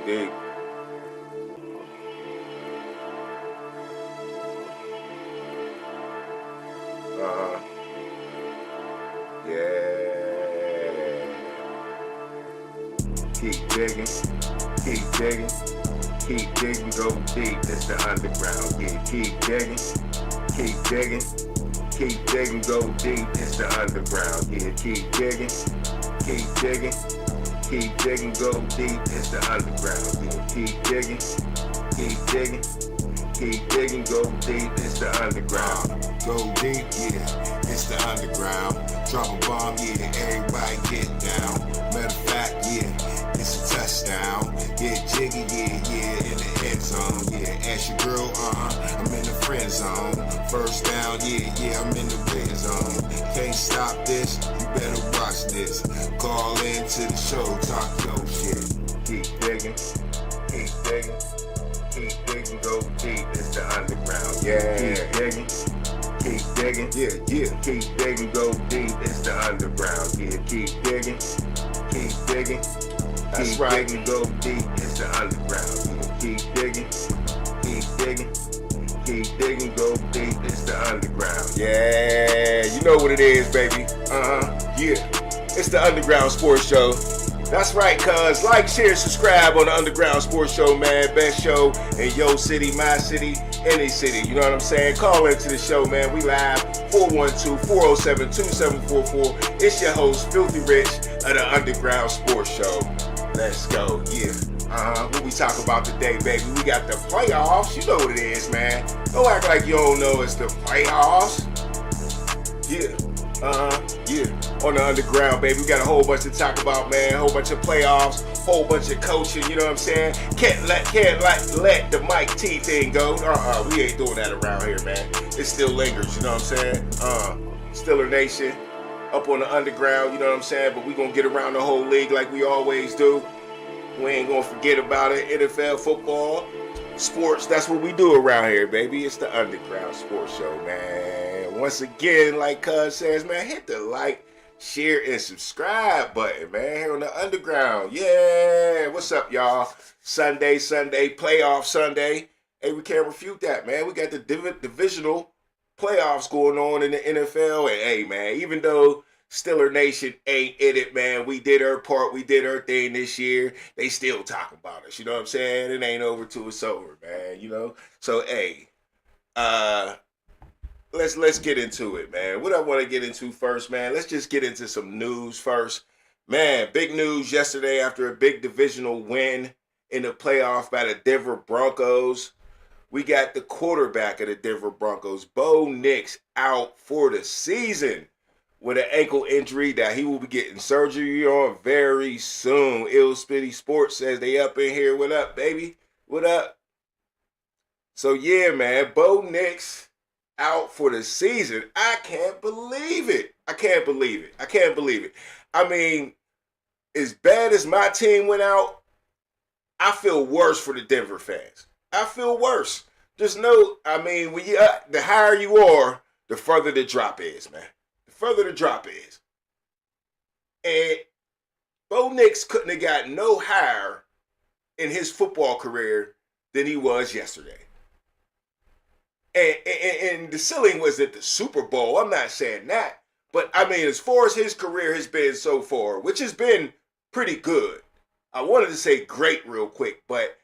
dig. Uh-huh. Yeah. Keep digging. Keep digging. Keep digging. Go deep. It's the underground. Yeah. Keep digging. Keep digging. Keep digging. Go deep. It's the underground. Yeah. Keep digging. Keep digging. Keep digging. Go deep. It's the underground. Yeah. Keep digging. Keep digging. Keep digging, go deep, it's the underground. Go deep, yeah, it's the underground. Drop a bomb, yeah, everybody get down. Matter of fact, yeah, it's a touchdown. Get jiggy, yeah, in the end zone. Yeah, ask your girl, I'm in the friend zone. First down, yeah, I'm in the red zone. Can't stop this, you better watch this. Call in to the show, talk your shit. Keep digging, keep digging. Keep digging, go deep, it's the underground. Yeah. Keep digging, keep digging. Yeah. Keep digging, go deep, it's the underground. Yeah, keep digging, keep digging. That's keep right. Digging, go deep, it's the underground. Yeah, keep digging, keep digging. Keep digging, go deep, it's the underground. Yeah, you know what it is, baby. Yeah. It's the Underground Sports Show. That's right, cuz. Like, share, subscribe on the Underground Sports Show, man. Best show in your city, my city, any city. You know what I'm saying? Call into the show, man. We live 412-407-2744. It's your host, Filthy Rich of the Underground Sports Show. Let's go. Yeah. What we talk about today, baby? We got the playoffs. You know what it is, man. Don't act like you don't know it's the playoffs. Yeah. Yeah. On the underground, baby. We got a whole bunch to talk about, man. Whole bunch of playoffs, whole bunch of coaching, you know what I'm saying? Can't let the Mike T thing go. We ain't doing that around here, man. It still lingers, you know what I'm saying? Stiller Nation, up on the underground, you know what I'm saying? But we gonna get around the whole league like we always do. We ain't gonna forget about it. NFL, football, sports, that's what we do around here, baby. It's the Underground Sports Show, man. Once again, like Cuz says, man, hit the like, share, and subscribe button, man, here on the Underground. Yeah, what's up, y'all? Sunday, playoff Sunday. Hey, we can't refute that, man. We got the divisional playoffs going on in the NFL, and hey, man, even though Stiller Nation ain't in it, man, we did our part, we did our thing this year, they still talking about us, you know what I'm saying? It ain't over till it's over, man, you know? So, hey, let's get into it, man. What I want to get into first, man, let's just get into some news first. Man, big news yesterday after a big divisional win in the playoff by the Denver Broncos. We got the quarterback of the Denver Broncos, Bo Nix, out for the season with an ankle injury that he will be getting surgery on very soon. Ill Spitty Sports says they up in here. What up, baby? What up? So, yeah, man, Bo Nix out for the season. I can't believe it. I mean, as bad as my team went out, I feel worse for the Denver fans. I feel worse. Just know, I mean, when the higher you are, the further the drop is, man. The further the drop is. And Bo Nix couldn't have got no higher in his football career than he was yesterday. And the ceiling was at the Super Bowl. I'm not saying that. But, I mean, as far as his career has been so far, which has been pretty good. I wanted to say great real quick, but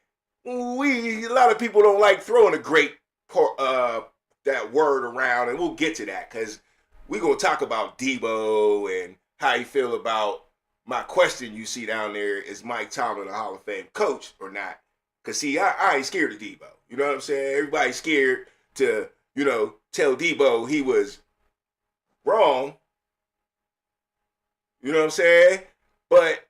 a lot of people don't like throwing a great that word around, and we'll get to that because we're going to talk about Debo and how you feel about my question you see down there, is Mike Tomlin a Hall of Fame coach or not? Because, see, I ain't scared of Debo. You know what I'm saying? Everybody's scared to, tell Debo he was wrong. You know what I'm saying? But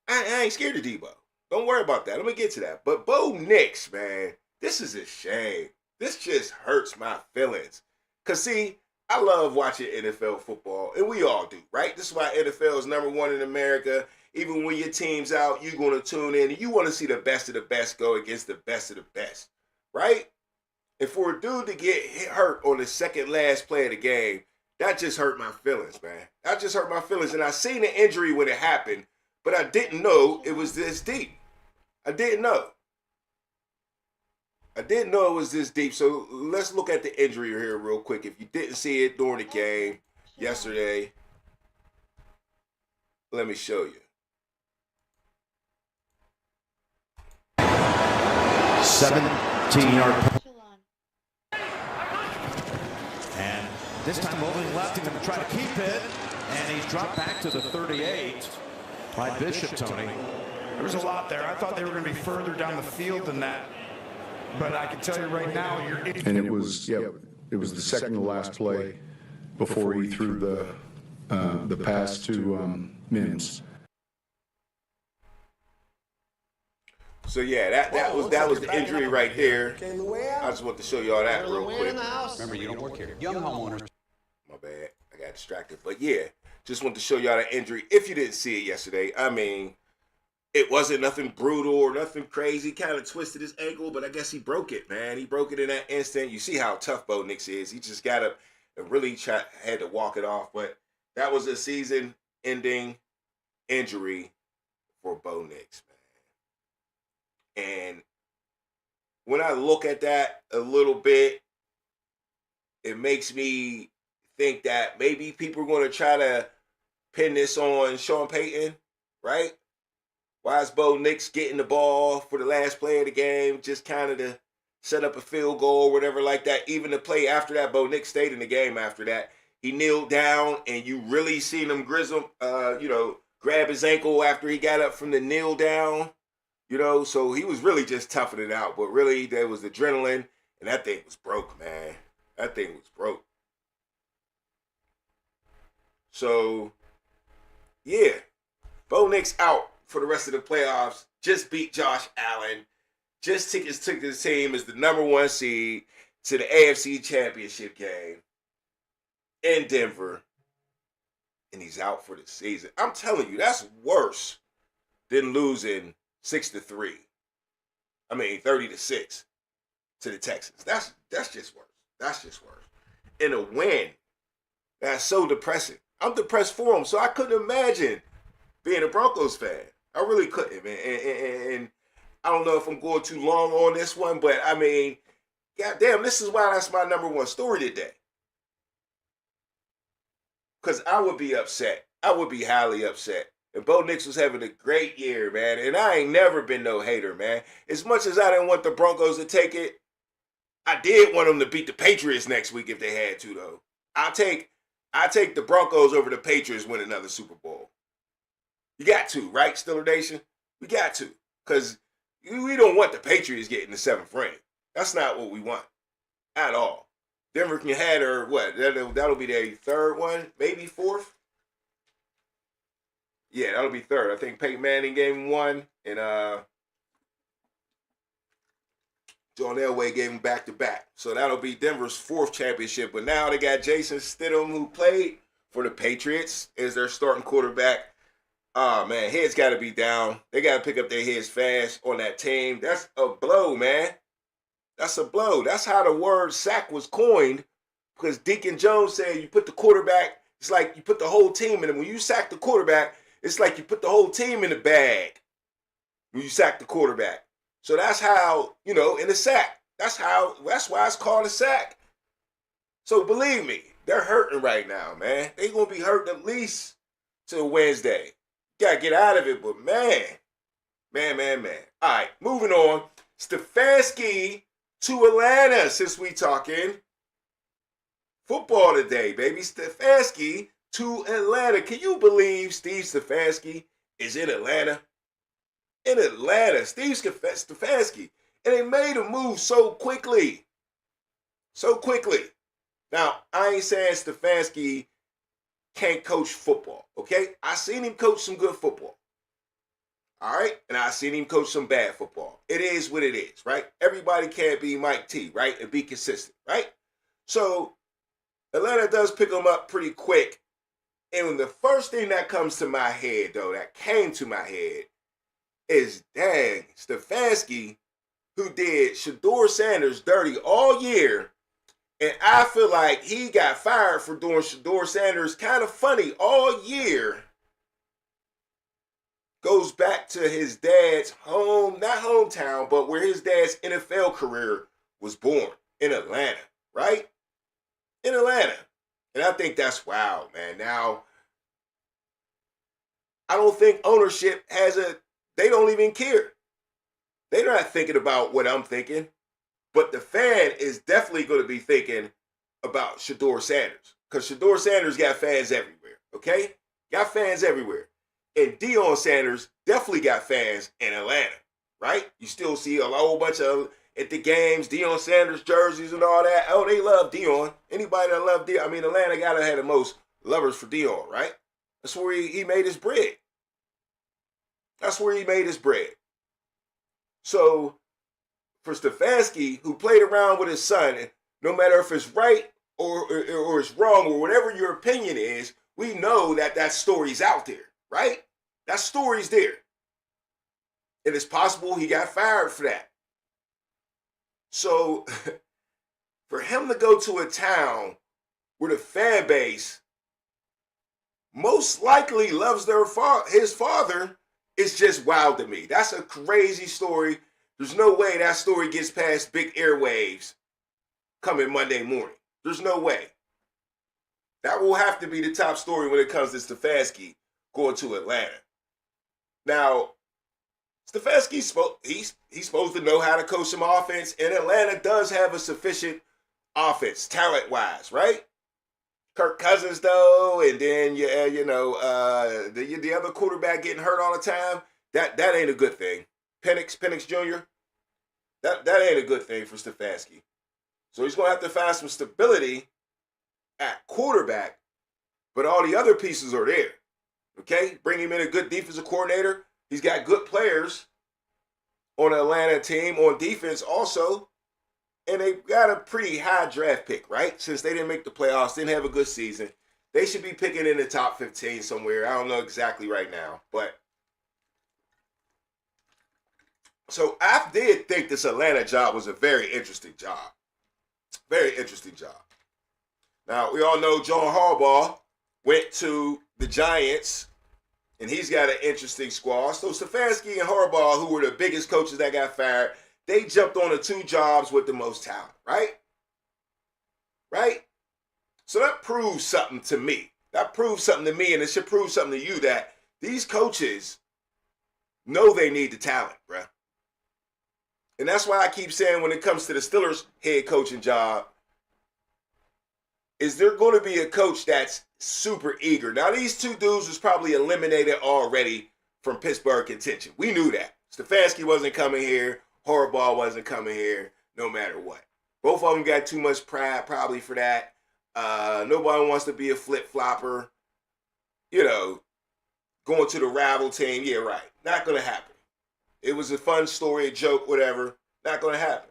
I ain't scared of Debo. Don't worry about that. I'm going to get to that. But Bo Nix, man, this is a shame. This just hurts my feelings. Because, see, I love watching NFL football, and we all do, right? This is why NFL is number one in America. Even when your team's out, you're going to tune in, and you want to see the best of the best go against the best of the best, right? And for a dude to get hurt on the second last play of the game, that just hurt my feelings, man. That just hurt my feelings. And I seen the injury when it happened, but I didn't know it was this deep. I didn't know. I didn't know it was this deep. So let's look at the injury here real quick. If you didn't see it during the game yesterday, let me show you. 17-yard. And this time Mobley left him to try to keep it. And he's dropped back to the 38. Clyde Bishop, Tony. There was a lot there. I thought they were going to be further down the field than that. But I can tell you right now, and it was the second to last play before he threw the pass to Mims. So yeah, that was the injury right there. I just want to show y'all that real quick. Remember, you don't work here. Young homeowners. My bad, I got distracted. But yeah, just want to show y'all that injury. If you didn't see it yesterday, I mean, it wasn't nothing brutal or nothing crazy. Kind of twisted his ankle, but I guess he broke it, man. He broke it in that instant. You see how tough Bo Nix is. He just got up and really had to walk it off. But that was a season-ending injury for Bo Nix, man. And when I look at that a little bit, it makes me think that maybe people are going to try to pin this on Sean Payton, right? Why is Bo Nix getting the ball for the last play of the game, just kind of to set up a field goal or whatever like that? Even the play after that, Bo Nix stayed in the game after that. He kneeled down, and you really seen him grab his ankle after he got up from the kneel down, So he was really just toughing it out. But really, there was adrenaline, and that thing was broke, man. That thing was broke. So, yeah, Bo Nix out for the rest of the playoffs. Just beat Josh Allen. Just took his team as the number 1 seed to the AFC Championship game in Denver. And he's out for the season. I'm telling you, that's worse than losing 6-3. 30-6 to the Texans. That's just worse. That's just worse. In a win, that's so depressing. I'm depressed for him, so I couldn't imagine being a Broncos fan. I really couldn't, man. And I don't know if I'm going too long on this one, but I mean, goddamn, this is why that's my number 1 story today. Because I would be upset. I would be highly upset. And Bo Nix was having a great year, man. And I ain't never been no hater, man. As much as I didn't want the Broncos to take it, I did want them to beat the Patriots next week if they had to, though. I take the Broncos over the Patriots win another Super Bowl. You got to, right, Stiller Nation? We got to. Because we don't want the Patriots getting the 7th ring. That's not what we want at all. Denver can have her, what? That'll be their 3rd one, maybe 4th? Yeah, that'll be 3rd. I think Peyton Manning gave him 1, and John Elway gave him back-to-back. So that'll be Denver's 4th championship. But now they got Jason Stidham, who played for the Patriots, as their starting quarterback. Oh, man, heads got to be down. They got to pick up their heads fast on that team. That's a blow, man. That's a blow. That's how the word sack was coined, because Deacon Jones said you put the quarterback, it's like you put the whole team in it. When you sack the quarterback, it's like you put the whole team in the bag when you sack the quarterback. So that's how, in a sack. That's why it's called a sack. So believe me, they're hurting right now, man. They're going to be hurting at least till Wednesday. Got to get out of it, but man. All right, moving on. Stefanski to Atlanta, since we talking football today, baby. Stefanski to Atlanta. Can you believe Steve Stefanski is in Atlanta? In Atlanta, Steve Stefanski. And they made a move so quickly. So quickly. Now, I ain't saying Stefanski can't coach football, okay? I seen him coach some good football. All right? And I seen him coach some bad football. It is what it is, right? Everybody can't be Mike T, right? And be consistent, right? So, Atlanta does pick him up pretty quick. And the first thing that comes to my head, though, that came to my head, is, dang, Stefanski, who did Shedeur Sanders dirty all year, and I feel like he got fired for doing Shedeur Sanders kind of funny all year, goes back to his dad's home, not hometown, but where his dad's NFL career was born, in Atlanta, right? In Atlanta. And I think that's wild, man. Now, I don't think ownership they don't even care. They're not thinking about what I'm thinking. But the fan is definitely going to be thinking about Shedeur Sanders. Because Shedeur Sanders got fans everywhere, okay? Got fans everywhere. And Deion Sanders definitely got fans in Atlanta, right? You still see a whole bunch of, at the games, Deion Sanders jerseys and all that. Oh, they love Deion. Anybody that love Deion, I mean, Atlanta gotta have the most lovers for Deion, right? That's where he made his bread. That's where he made his bread. So, for Stefanski, who played around with his son, no matter if it's right or it's wrong or whatever your opinion is, we know that story's out there, right? That story's there. And it's possible he got fired for that. So, for him to go to a town where the fan base most likely loves his father is just wild to me. That's a crazy story. There's no way that story gets past big airwaves coming Monday morning. There's no way. That will have to be the top story when it comes to Stefanski going to Atlanta. Now, Stefanski's he's supposed to know how to coach some offense, and Atlanta does have a sufficient offense, talent-wise, right? Kirk Cousins, though, and then the other quarterback getting hurt all the time, that ain't a good thing. Penix Jr., that ain't a good thing for Stefanski. So he's going to have to find some stability at quarterback, but all the other pieces are there. Okay? Bring him in a good defensive coordinator. He's got good players on the Atlanta team on defense also. And they got a pretty high draft pick, right? Since they didn't make the playoffs, didn't have a good season. They should be picking in the top 15 somewhere. I don't know exactly right now. But so I did think this Atlanta job was a very interesting job. Very interesting job. Now, we all know John Harbaugh went to the Giants, and he's got an interesting squad. So Stefanski and Harbaugh, who were the biggest coaches that got fired, they jumped on the two jobs with the most talent, right? Right? So that proves something to me. That proves something to me, and it should prove something to you that these coaches know they need the talent, bruh. And that's why I keep saying when it comes to the Steelers head coaching job, is there going to be a coach that's super eager? Now, these two dudes was probably eliminated already from Pittsburgh contention. We knew that. Stefanski wasn't coming here. Harbaugh wasn't coming here no matter what. Both of them got too much pride probably for that. Nobody wants to be a flip-flopper. You know, going to the rival team. Yeah, right. Not going to happen. It was a fun story, a joke, whatever. Not going to happen.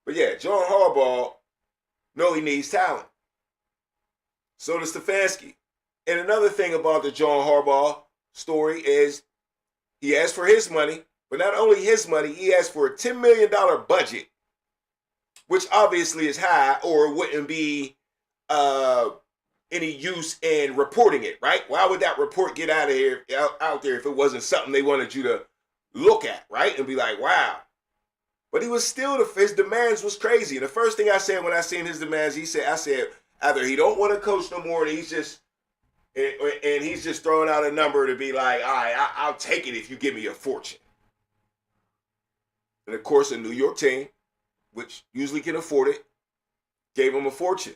But yeah, John Harbaugh, know he needs talent. So does Stefanski. And another thing about the John Harbaugh story is he asked for his money, but not only his money, he asked for a $10 million budget, which obviously is high or wouldn't be any use in reporting it, right? Why would that report get out there if it wasn't something they wanted you to look at, right? And be like, wow. But he was still, his demands was crazy. And the first thing I said when I seen his demands, I said, either he don't want to coach no more and he's just throwing out a number to be like, all right, I'll take it if you give me a fortune. And of course, a New York team, which usually can afford it, gave him a fortune.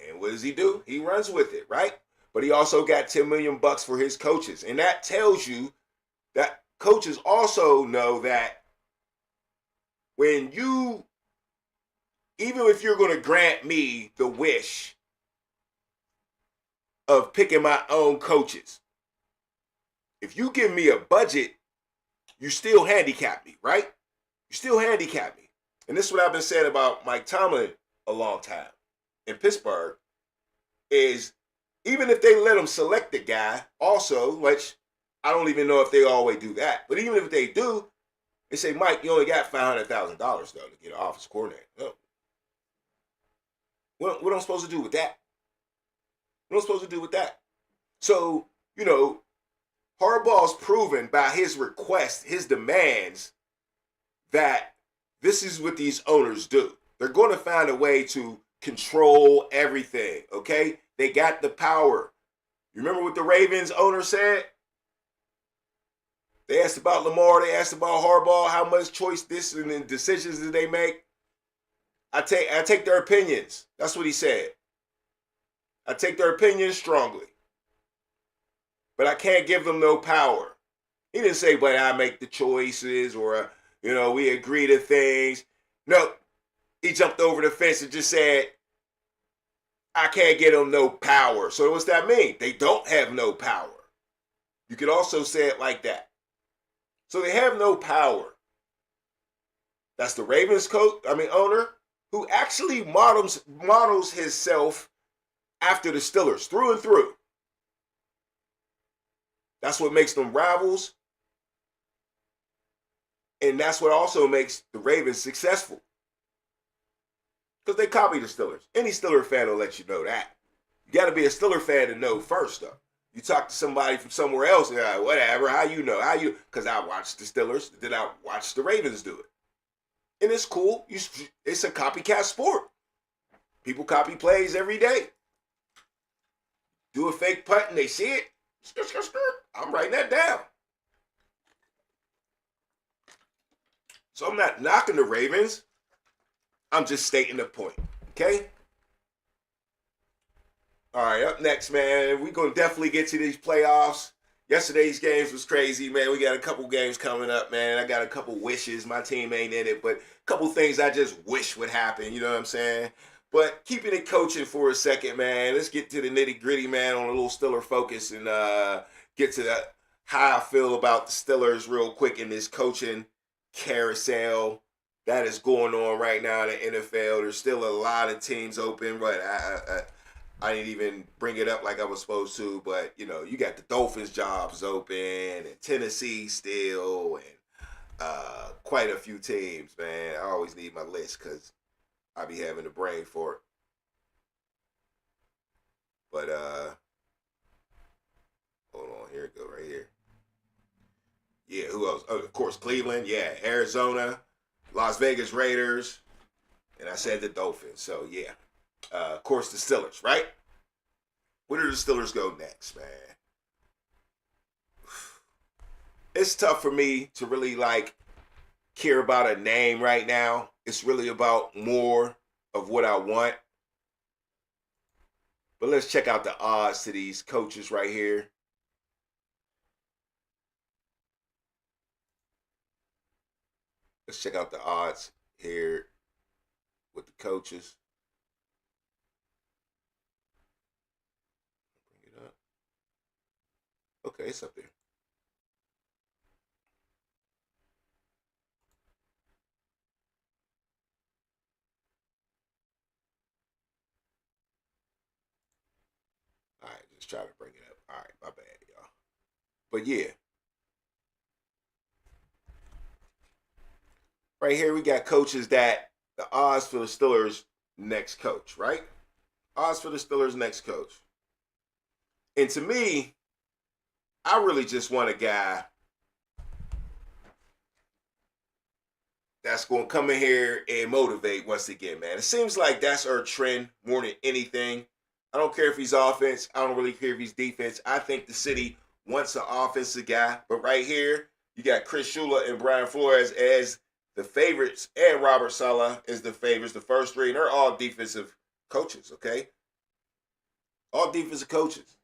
And what does he do? He runs with it, right? But he also got $10 million for his coaches. And that tells you that coaches also know that when you, even if you're going to grant me the wish of picking my own coaches, if you give me a budget, you still handicap me, right? You still handicap me. And this is what I've been saying about Mike Tomlin a long time in Pittsburgh, is even if they let him select the guy also, which I don't even know if they always do that, but even if they do, they say, Mike, you only got $500,000 though to get an office coordinator. No. What am I supposed to do with that? What am I supposed to do with that? So, you know, Harbaugh's proven by his request, his demands, that this is what these owners do. They're going to find a way to control everything, okay? They got the power. You remember what the Ravens owner said? They asked about Lamar, they asked about Harbaugh, how much choice this and the decisions that they make. I take their opinions. That's what he said. I take their opinions strongly. But I can't give them no power. He didn't say, but I make the choices or, we agree to things. No, he jumped over the fence and just said, I can't give them no power. So what's that mean? They don't have no power. You could also say it like that. So they have no power. That's the Ravens owner, who actually models himself after the Steelers through and through. That's what makes them rivals. And that's what also makes the Ravens successful. Because they copy the Steelers. Any Steeler fan will let you know that. You got to be a Steeler fan to know first, though. You talk to somebody from somewhere else, and like, whatever, how you know? Because I watched the Steelers, then I watched the Ravens do it. And it's cool. It's a copycat sport. People copy plays every day. Do a fake punt and they see it. I'm writing that down. So I'm not knocking the Ravens. I'm just stating the point. Okay? All right, up next, man. We're going to definitely get to these playoffs. Yesterday's games was crazy, man. We got a couple games coming up, man. I got a couple wishes. My team ain't in it, but a couple things I just wish would happen. You know what I'm saying? But keeping it coaching for a second, man. Let's get to the nitty gritty, man, on a little Steeler focus and get to that, how I feel about the Steelers real quick in this coaching carousel that is going on right now in the NFL. There's still a lot of teams open, but I didn't even bring it up like I was supposed to, but, you got the Dolphins jobs open and Tennessee still and quite a few teams, man. I always need my list because I be having the brain for it. But, hold on, here it go right here. Yeah, who else? Oh, of course, Cleveland. Yeah, Arizona, Las Vegas Raiders, and I said the Dolphins. So, yeah. Of course, the Steelers, right? Where do the Steelers go next, man? It's tough for me to really, care about a name right now. It's really about more of what I want. But let's check out the odds to these coaches right here. Let's check out the odds here with the coaches. Bring it up. Okay, it's up there. All right, just try to bring it up. All right, my bad, y'all. But yeah. Right here, we got coaches that the odds for the Steelers' next coach, right? Odds for the Steelers' next coach. And to me, I really just want a guy that's going to come in here and motivate once again, man. It seems like that's our trend more than anything. I don't care if he's offense. I don't really care if he's defense. I think the city wants an offensive guy. But right here, you got Chris Shula and Brian Flores as the favorites, and Robert Saleh is the favorites, the first three, and they're all defensive coaches, okay? All defensive coaches.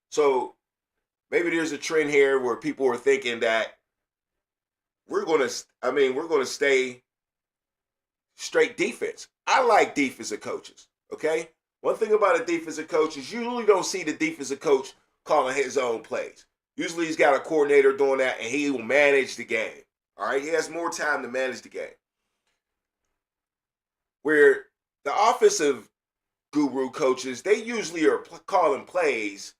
So maybe there's a trend here where people are thinking that we're going to stay straight defense. I like defensive coaches, okay? One thing about a defensive coach is you usually don't see the defensive coach calling his own plays. Usually he's got a coordinator doing that, and he will manage the game. All right, he has more time to manage the game. Where the offensive guru coaches, they usually are calling plays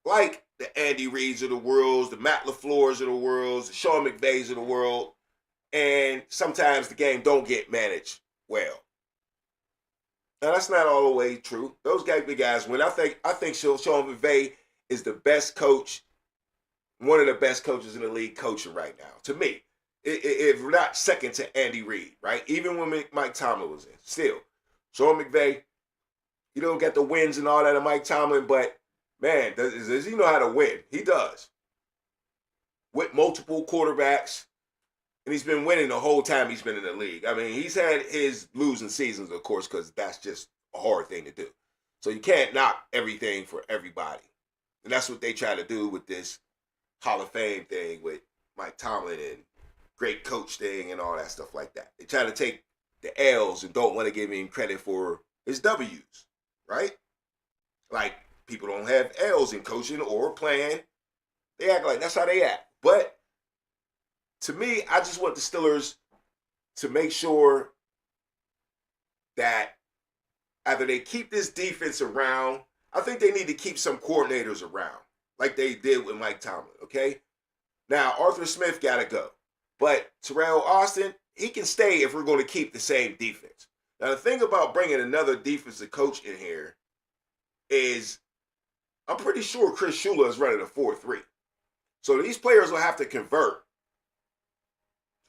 like the Andy Reids of the world, the Matt LaFleur's of the world, the Sean McVay's of the world, and sometimes the game don't get managed well. Now that's not all the way true. Those guys, big guys win. I think Sean McVay is the best coach one of the best coaches in the league coaching right now. To me, if we're not second to Andy Reid, right? Even when Mike Tomlin was in, still. Sean McVay, you don't get the wins and all that of Mike Tomlin, but man, does he know how to win? He does. With multiple quarterbacks, and he's been winning the whole time he's been in the league. I mean, he's had his losing seasons, of course, because that's just a hard thing to do. So you can't knock everything for everybody. And that's what they try to do with this Hall of Fame thing with Mike Tomlin and great coach thing and all that stuff like that. They try to take the L's and don't want to give him credit for his W's, right? Like, people don't have L's in coaching or playing. They act like that's how they act. But to me, I just want the Steelers to make sure that either they keep this defense around. I think they need to keep some coordinators around, like they did with Mike Tomlin, okay? Now, Arthur Smith got to go. But Terrell Austin, he can stay if we're going to keep the same defense. Now, the thing about bringing another defensive coach in here is I'm pretty sure Chris Shula is running a 4-3. So these players will have to convert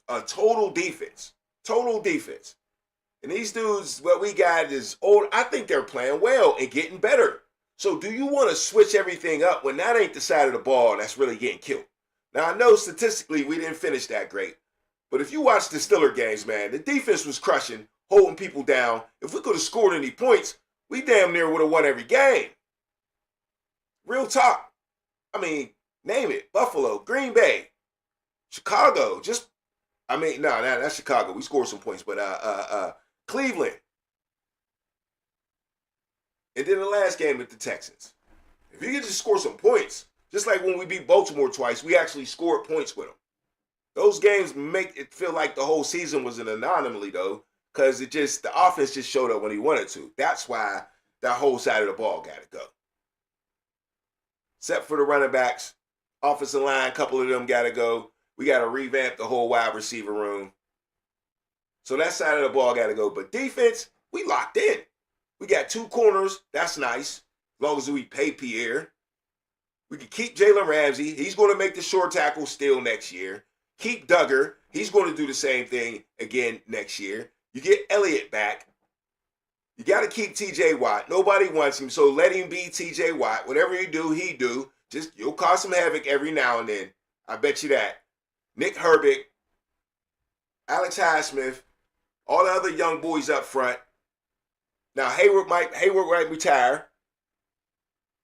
a total defense. Total defense. And these dudes, what we got is old. I think they're playing well and getting better. So do you want to switch everything up when that ain't the side of the ball that's really getting killed? Now, I know statistically we didn't finish that great. But if you watch the Steeler games, man, the defense was crushing, holding people down. If we could have scored any points, we damn near would have won every game. Real talk. I mean, name it. Buffalo, Green Bay, Chicago. That's Chicago. We scored some points, but Cleveland. And then the last game with the Texans. If you could just score some points, just like when we beat Baltimore twice, we actually scored points with them. Those games make it feel like the whole season was an anomaly, though, because the offense just showed up when he wanted to. That's why that whole side of the ball got to go. Except for the running backs, offensive line, a couple of them got to go. We got to revamp the whole wide receiver room. So that side of the ball got to go. But defense, we locked in. We got 2 corners. That's nice. As long as we pay Pierre. We can keep Jalen Ramsey. He's going to make the short tackle still next year. Keep Duggar. He's going to do the same thing again next year. You get Elliott back. You got to keep TJ Watt. Nobody wants him, so let him be TJ Watt. Whatever you do, he do. Just, you'll cause some havoc every now and then. I bet you that. Nick Herbig, Alex Highsmith, all the other young boys up front. Now, Hayward might retire.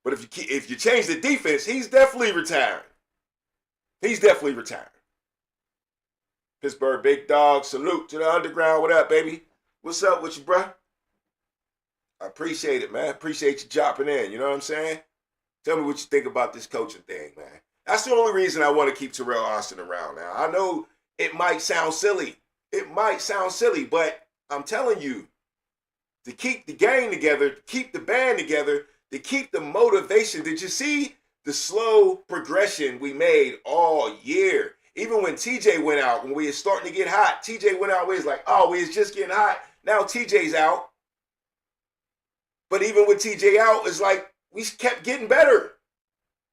But if you change the defense, he's definitely retiring. He's definitely retiring. Pittsburgh Big Dog, salute to the underground. What up, baby? What's up with you, bruh? I appreciate it, man. Appreciate you dropping in. You know what I'm saying? Tell me what you think about this coaching thing, man. That's the only reason I want to keep Terrell Austin around now. I know it might sound silly. But I'm telling you, to keep the gang together, to keep the band together, to keep the motivation. Did you see the slow progression we made all year? Even when TJ went out, when we were starting to get hot, TJ went out, we was like, oh, we was just getting hot. Now TJ's out. But even with TJ out, it's like we kept getting better.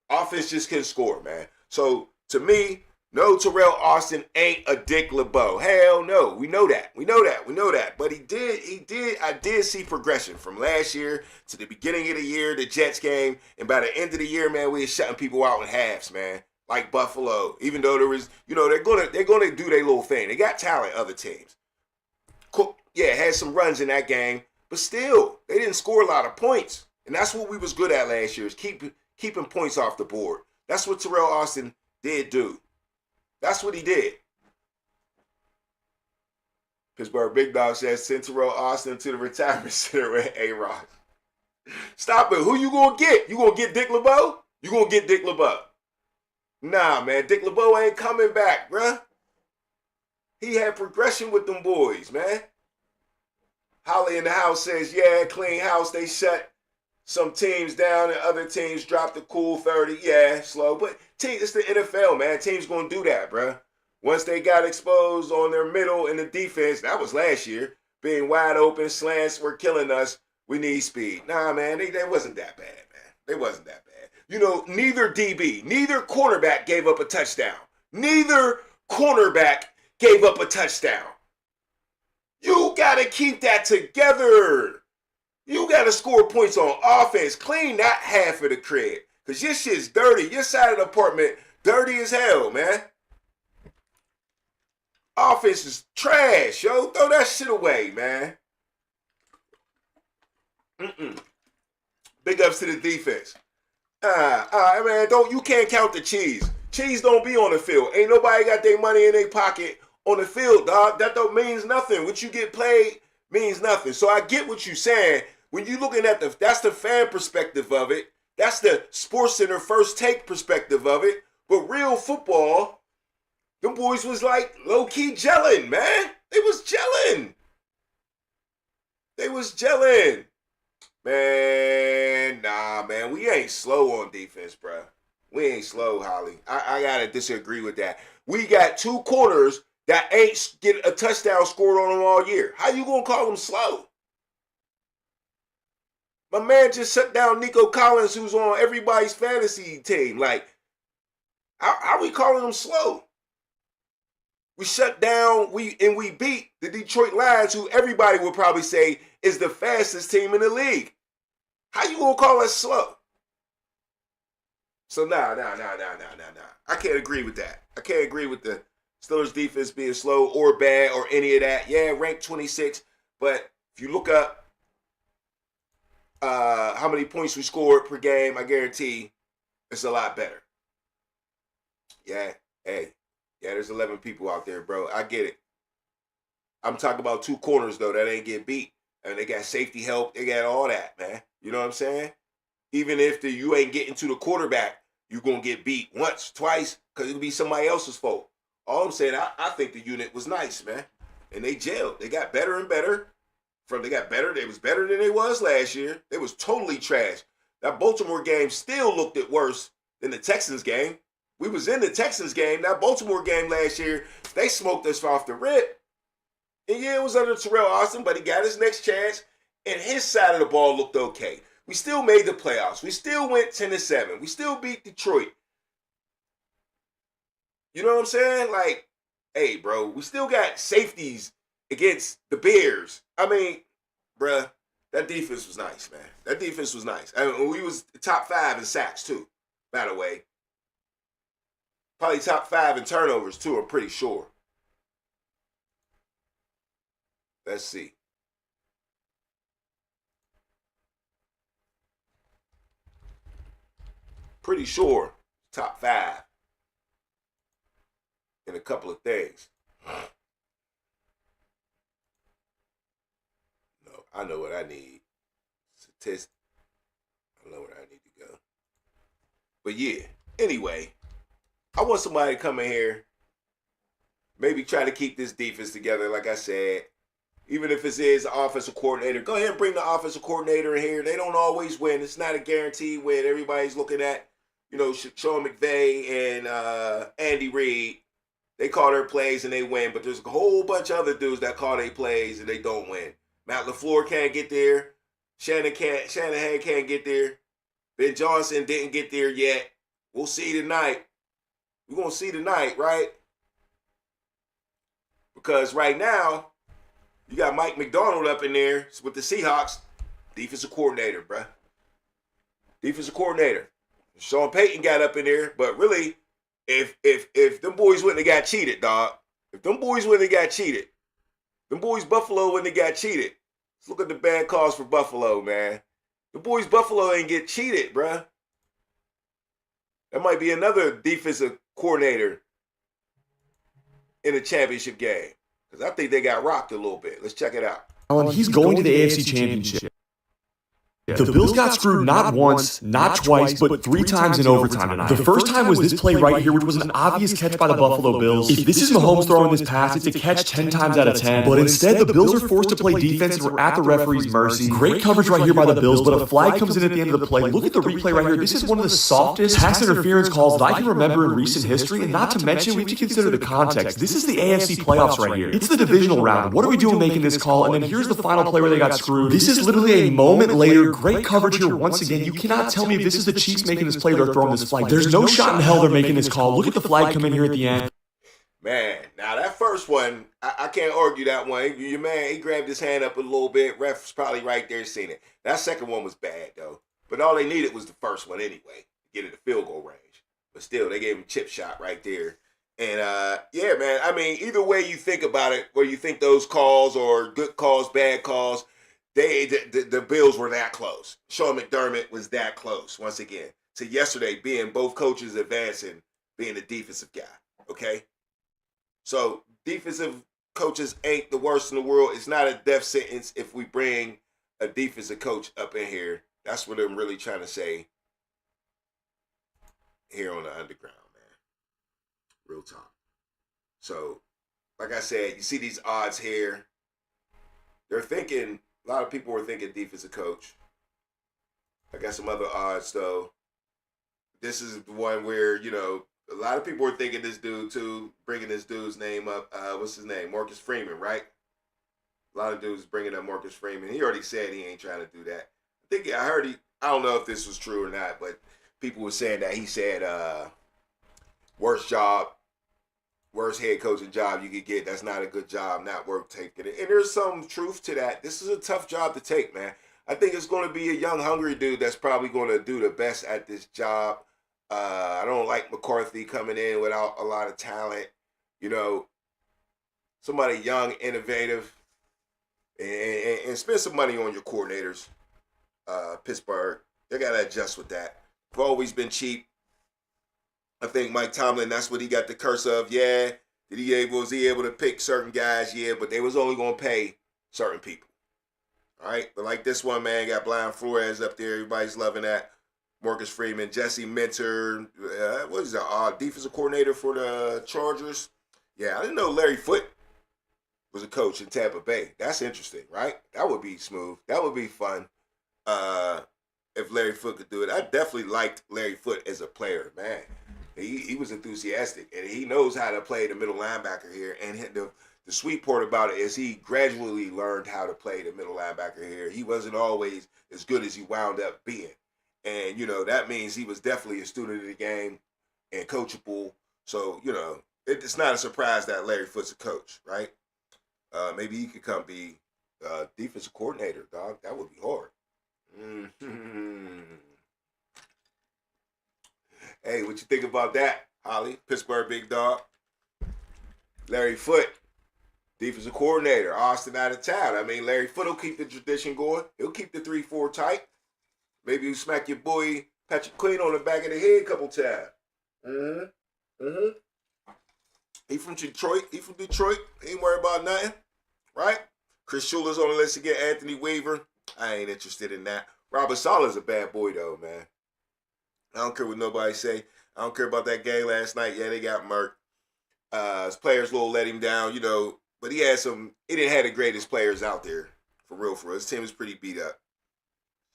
Offense just couldn't score, man. So to me, no, Terrell Austin ain't a Dick LeBeau. Hell no. We know that. But I did see progression from last year to the beginning of the year, the Jets game. And by the end of the year, man, we were shutting people out in halves, man. Like Buffalo. Even though there was, they're gonna do their little thing. They got talent, other teams. Cook, had some runs in that game. But still, they didn't score a lot of points. And that's what we was good at last year, is keeping points off the board. That's what Terrell Austin did do. That's what he did. Pittsburgh Big Dog says, send Terrell Austin to the retirement center with A-Rod. Stop it. Who you going to get? You going to get Dick LeBeau? You going to get Dick LeBeau? Nah, man. Dick LeBeau ain't coming back, bruh. He had progression with them boys, man. Holly in the house says, yeah, clean house. They shut some teams down and other teams dropped the cool 30. Yeah, slow. But it's the NFL, man. Teams going to do that, bruh. Once they got exposed on their middle in the defense, that was last year, being wide open, slants were killing us. We need speed. Nah, man, they wasn't that bad, man. They wasn't that bad. neither DB, neither cornerback gave up a touchdown. Neither cornerback gave up a touchdown. You got to keep that together. You got to score points on offense. Clean that half of the crib. Because your shit's dirty. Your side of the apartment dirty as hell, man. Offense is trash, yo. Throw that shit away, man. Big ups to the defense. Man, you can't count the cheese. Cheese don't be on the field. Ain't nobody got their money in their pocket on the field, dog. That don't means nothing. What you get played means nothing. So I get what you're saying. When you looking at that's the fan perspective of it. That's the SportsCenter first take perspective of it. But real football, them boys was like low-key gelling, man. They was gelling. Man, nah, man. We ain't slow on defense, bro. We ain't slow, Holly. I gotta disagree with that. We got two corners that ain't get a touchdown scored on them all year. How you gonna call them slow? My man just shut down Nico Collins, who's on everybody's fantasy team. Like, how are we calling them slow? We shut down, we beat the Detroit Lions, who everybody would probably say is the fastest team in the league. How you gonna call us slow? So nah. I can't agree with that. I can't agree with the Steelers defense being slow or bad or any of that. Yeah, ranked 26, but if you look up how many points we scored per game, I guarantee it's a lot better. Yeah, there's 11 people out there, bro. I get it. I'm talking about two corners, though, that ain't get beat. And they got safety help. They got all that, man. You know what I'm saying? Even if you ain't getting to the quarterback, you're going to get beat once, twice, because it'll be somebody else's fault. All I'm saying, I think the unit was nice, man. And they gelled. They got better and better. They was better than they was last year. They was totally trash. That Baltimore game still looked it worse than the Texans game. We was in the Texans game. That Baltimore game last year, they smoked us off the rip. And yeah, it was under Terrell Austin, but he got his next chance, and his side of the ball looked okay. We still made the playoffs. We still went 10-7. We still beat Detroit. You know what I'm saying? Like, hey, bro, we still got safeties against the Bears. I mean, bruh, that defense was nice, man. That defense was nice. I mean, we was top 5 in sacks, too, by the way. Probably top 5 in turnovers, too, I'm pretty sure. Let's see. Pretty sure top 5 in a couple of things. No, I know what I need. Statistics. I know where I need to go. But yeah, anyway, I want somebody to come in here, maybe try to keep this defense together, like I said. Even if it is the offensive coordinator, go ahead and bring the offensive coordinator in here. They don't always win. It's not a guaranteed win. Everybody's looking at, Sean McVay and Andy Reid. They call their plays and they win, but there's a whole bunch of other dudes that call their plays and they don't win. Matt LaFleur can't get there. Shanahan can't get there. Ben Johnson didn't get there yet. We'll see tonight. We're going to see tonight, right? Because right now, you got Mike McDonald up in there with the Seahawks. Defensive coordinator, bruh. Defensive coordinator. Sean Payton got up in there, but really, if them boys wouldn't have got cheated, dog. If them boys wouldn't have got cheated. Them boys Buffalo wouldn't have got cheated. Let's look at the bad calls for Buffalo, man. The boys Buffalo ain't get cheated, bruh. That might be another defensive coordinator in a championship game. Because I think they got rocked a little bit. Let's check it out. Alan, he's going to the AFC Championship. The Bills got screwed not once, not twice, but 3 times in overtime tonight. The first time was this play right here, which was an obvious catch by the Buffalo Bills. If this is Mahomes throwing this pass, it's a catch 10 times out of 10. But instead, the Bills are forced to play defense and we're at the referee's mercy. Great coverage right here by the Bills, but a flag comes in at the end of the play. Look at the replay right here. This is one of the softest pass interference calls that I can remember in recent history, and not to mention, we have to consider the context. This is the AFC playoffs right here. It's the divisional round. What are we doing making this call? And then here's the final play where they got screwed. This is literally a moment later great coverage here once again. You cannot tell me if this is the Chiefs making this play, they're throwing this flag. There's no shot in hell they're making this call. Look at the flag come in here at the end. Man, now that first one, I can't argue that one. Your man, he grabbed his hand up a little bit. Ref was probably right there seeing it. That second one was bad, though. But all they needed was the first one anyway, to get in the field goal range. But still, they gave him a chip shot right there. And, yeah, man, I mean, either way you think about it, where you think those calls or good calls, bad calls, the Bills were that close. Sean McDermott was that close, once again, to yesterday being both coaches advancing, being the defensive guy, okay? So defensive coaches ain't the worst in the world. It's not a death sentence if we bring a defensive coach up in here. That's what I'm really trying to say here on the underground, man. Real talk. So, like I said, you see these odds here. They're thinking, a lot of people were thinking defensive coach. I got some other odds, though. This is the one where, you know, a lot of people were thinking this dude, too, bringing this dude's name up. What's his name? Marcus Freeman, right? A lot of dudes bringing up Marcus Freeman. He already said he ain't trying to do that. I heard I don't know if this was true or not, but people were saying that he said worst head coaching job you could get. That's not a good job, not worth taking it. And there's some truth to that. This is a tough job to take, man. I think it's going to be a young, hungry dude that's probably going to do the best at this job. I don't like McCarthy coming in without a lot of talent. You know, somebody young, innovative, and spend some money on your coordinators. Pittsburgh, they got to adjust with that. They've always been cheap. I think Mike Tomlin, that's what he got the curse of. Yeah, was he able to pick certain guys? Yeah, but they was only going to pay certain people. All right, but like this one, man, got Brian Flores up there. Everybody's loving that. Marcus Freeman, Jesse Minter, what is that, defensive coordinator for the Chargers? Yeah, I didn't know Larry Foote was a coach in Tampa Bay. That's interesting, right? That would be smooth. That would be fun if Larry Foote could do it. I definitely liked Larry Foote as a player, man. He was enthusiastic, and he knows how to play the middle linebacker here. And the sweet part about it is he gradually learned how to play the middle linebacker here. He wasn't always as good as he wound up being. And, you know, that means he was definitely a student of the game and coachable. So, you know, it's not a surprise that Larry Foote's a coach, right? Maybe he could come be defensive coordinator, dog. That would be hard. Mm-hmm. Hey, what you think about that, Holly? Pittsburgh big dog. Larry Foote, defensive coordinator. Austin out of town. I mean, Larry Foote will keep the tradition going. He'll keep the 3-4 tight. Maybe you smack your boy Patrick Queen on the back of the head a couple times. He from Detroit. He ain't worried about nothing, right? Chris Schuler's on the list to get Anthony Weaver. I ain't interested in that. Robert Saleh's a bad boy, though, man. I don't care what nobody say. I don't care about that game last night. Yeah, they got murked. His players will let him down, you know. But he didn't have the greatest players out there, for real. His team is pretty beat up.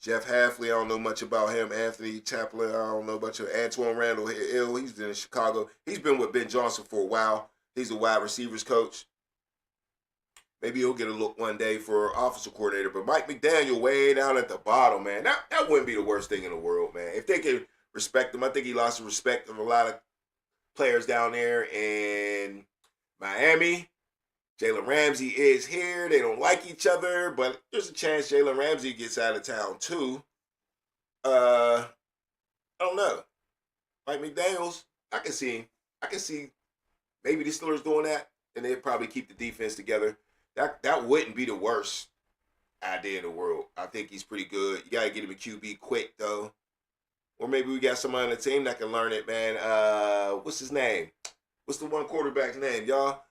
Jeff Hafley, I don't know much about him. Anthony Chaplin, I don't know much of Antoine Randall Hill. He's in Chicago. He's been with Ben Johnson for a while. He's a wide receivers coach. Maybe he'll get a look one day for offensive coordinator. But Mike McDaniel way down at the bottom, man. That wouldn't be the worst thing in the world, man. If they could respect him, I think he lost the respect of a lot of players down there in Miami. Jalen Ramsey is here. They don't like each other, but there's a chance Jalen Ramsey gets out of town too. I don't know. Mike McDaniels, I can see maybe the Steelers doing that, and they'd probably keep the defense together. That wouldn't be the worst idea in the world. I think he's pretty good. You got to get him a QB quick, though. Or maybe we got somebody on the team that can learn it, man. What's his name? What's the one quarterback's name, y'all?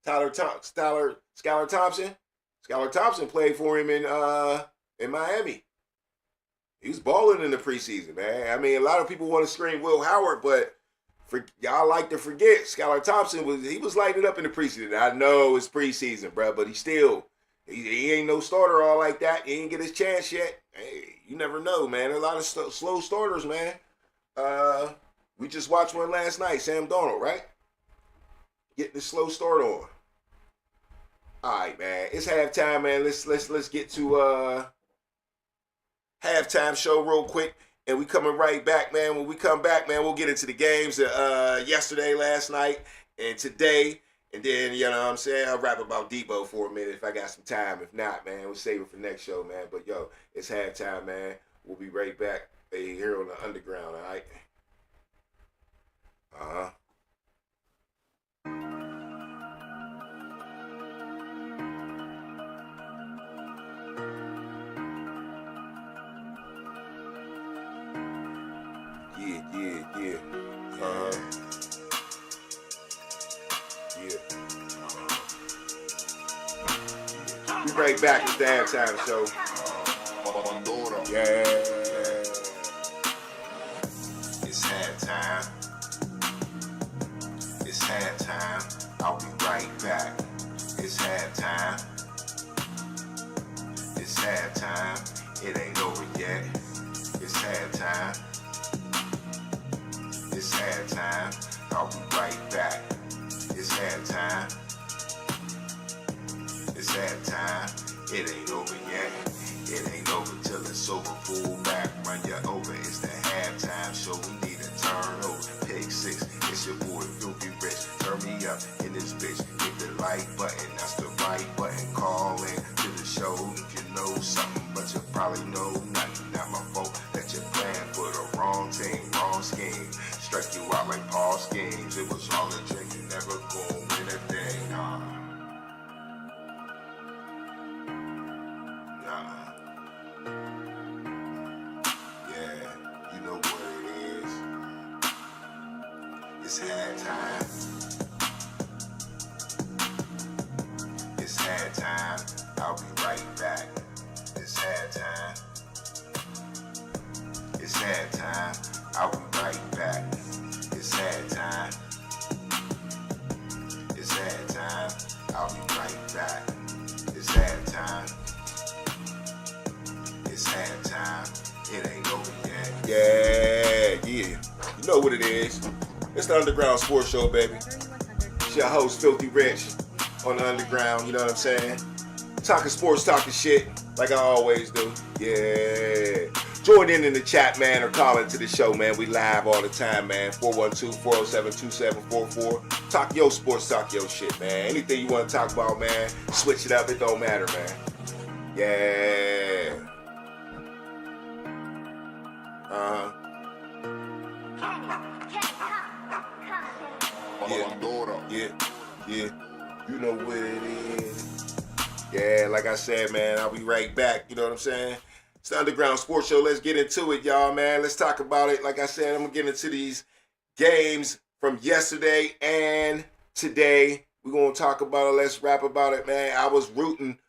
Skylar Thompson. Skylar Thompson played for him in Miami. He was balling in the preseason, man. I mean, a lot of people want to scream Will Howard, but y'all like to forget Skylar Thompson was lighting up in the preseason. I know it's preseason, bro, but he ain't no starter all like that. He ain't get his chance yet. Hey, you never know, man. A lot of slow starters, man. We just watched one last night, Sam Darnold, right? Getting the slow start on. All right, man. It's halftime, man. Let's get to halftime show real quick, and we coming right back, man. When we come back, man, we'll get into the games yesterday, last night, and today. And then, you know what I'm saying, I'll rap about Debo for a minute if I got some time. If not, man, we'll save it for next show, man. But, yo, it's halftime, man. We'll be right back here on the Underground, all right? Uh-huh. Yeah. Uh-huh. We right back at the halftime show. Yeah. It's halftime. It's halftime. I'll be right back. It's halftime. It's halftime. It ain't over yet. It's halftime. It's halftime. I'll be right back. It's halftime. It's halftime. It ain't over yet. It ain't over till it's over. Full back, run you over. It's the halftime show. We need a turnover. Pick 6. It's your boy Filthy Rich. Turn me up in this bitch. Hit the like button. That's the right button. Call in to the show if you know something, but you probably know nothing. Not my fault that you're playing for the wrong team, wrong scheme. Strike you out like Paul schemes. It was all a dream. You never gonna win a thing. Nah. Yeah, you know what it is. It's halftime. It's halftime. I'll be right back. It's halftime. It's halftime. I'll be right back. It's halftime. It's halftime. I'll be right back. It's halftime. It's halftime. It ain't over yet. Yeah. You know what it is. It's the Underground Sports Show, baby. It's your host, Filthy Rich, on the Underground, you know what I'm saying? Talking sports, talking shit, like I always do. Yeah. Join in the chat, man, or call into the show, man. We live all the time, man. 412-407-2744. Talk your sports, talk your shit, man. Anything you want to talk about, man, switch it up. It don't matter, man. Yeah. Uh-huh. Yeah. You know what it is. Yeah, like I said, man, I'll be right back. You know what I'm saying? It's the Underground Sports Show. Let's get into it, y'all, man. Let's talk about it. Like I said, I'm going to get into these games from yesterday and today. We're going to talk about it. Let's rap about it, man. I was rooting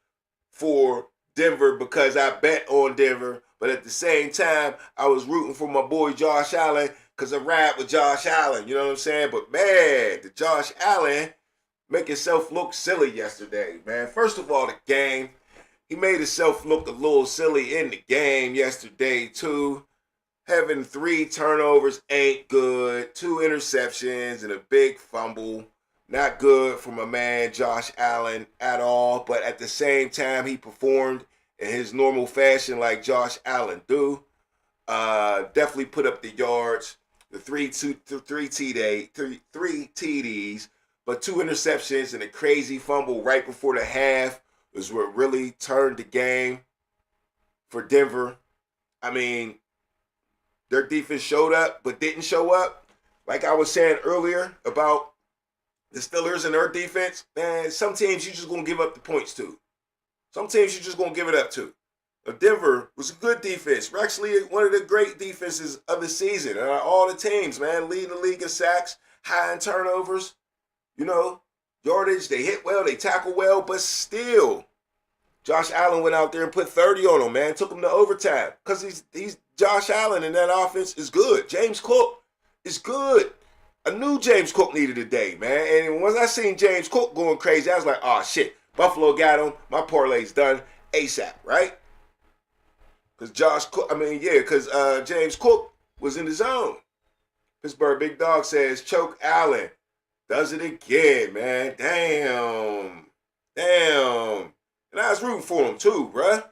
for Denver because I bet on Denver. But at the same time, I was rooting for my boy Josh Allen because I rap with Josh Allen. You know what I'm saying? But, man, the Josh Allen make himself look silly yesterday, man. First of all, the game. He made himself look a little silly in the game yesterday, too. Having 3 turnovers ain't good. 2 interceptions and a big fumble. Not good for my man Josh Allen at all. But at the same time, he performed in his normal fashion like Josh Allen do. Definitely put up the yards. The three TDs. But 2 interceptions and a crazy fumble right before the half was what really turned the game for Denver. I mean, their defense showed up but didn't show up. Like I was saying earlier about the Steelers and their defense, man, some teams you just going to give up the points to. Some teams you just going to give it up to. Denver was a good defense. We're actually one of the great defenses of the season. All the teams, man, leading the league in sacks, high in turnovers. You know, yardage, they hit well, they tackle well, but still, Josh Allen went out there and put 30 on them, man. Took him to overtime because he's Josh Allen, and that offense is good. James Cook is good. I knew James Cook needed a day, man. And once I seen James Cook going crazy, I was like, oh, shit. Buffalo got him. My parlay's done ASAP, right? Because James Cook was in the zone. Pittsburgh Big Dog says, choke Allen. Does it again, man. Damn. And I was rooting for him too, bruh.